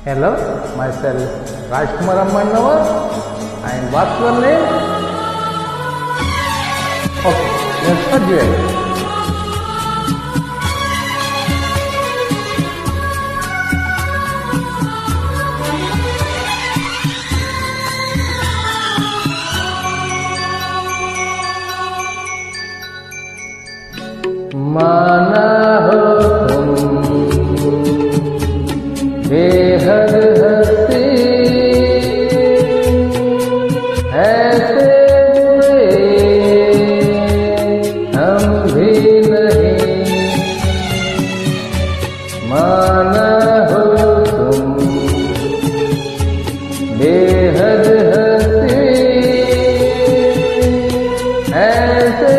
Hello, myself Rajkumar Ammannawar, and what's your name? Okay, let's start here. माना हो तुम बेहद हंसी ऐसे हुए हम भी नहीं। माना हो तुम बेहद हंसी ऐसे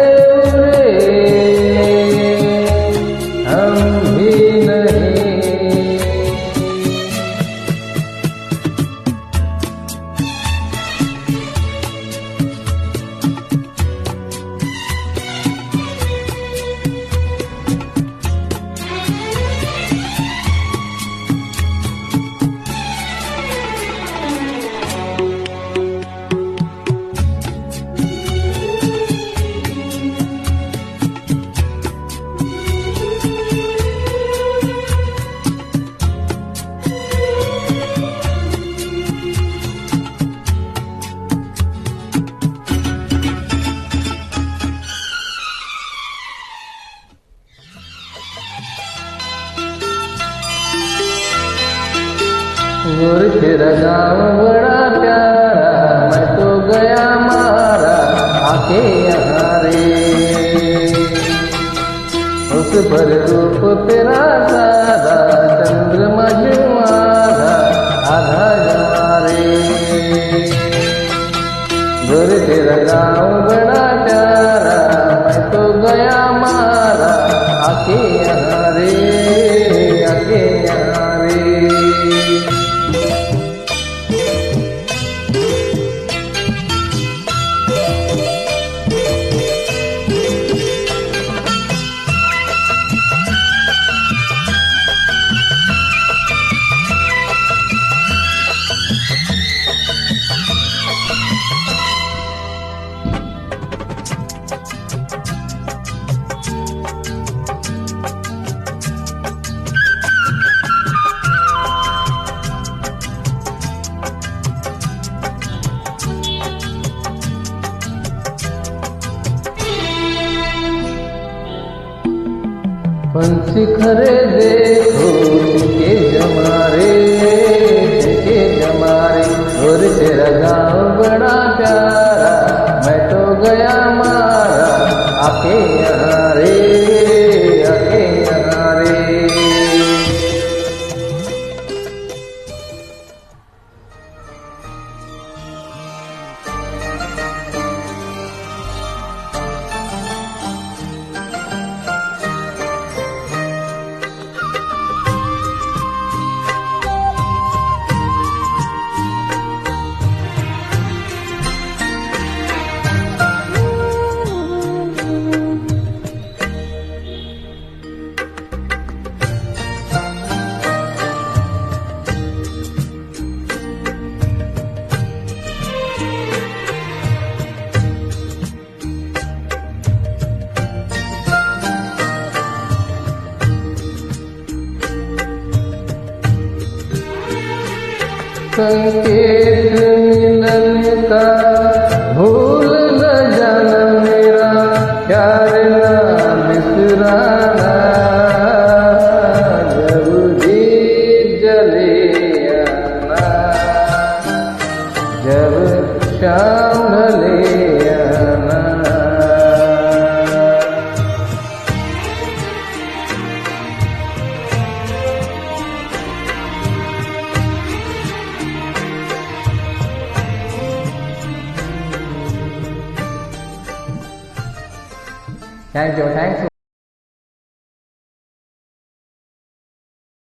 गोरी तेरा गाँव बड़ा प्यारा, मैं तो गया मारा आके यहाँ रे। उस पर रूप तेरा सारा चंद्रमा जुआरा आधा जमारे। गोरी तेरा गाँव बड़ा प्यारा, मैं तो गया मारा आके यहाँ रे, आके यहाँ रे। पंछी खरे देखो के जमारे, के जमारे। और तेरा गाँव बड़ा प्यारा, मैं तो गया मारा आके यहाँ रे, आके यहाँ रे। संकेत मिलन का भूल न जाना मेरा, प्यार न बिसराना। जब भी जले आना, जब शाम ढले आना। Thank you.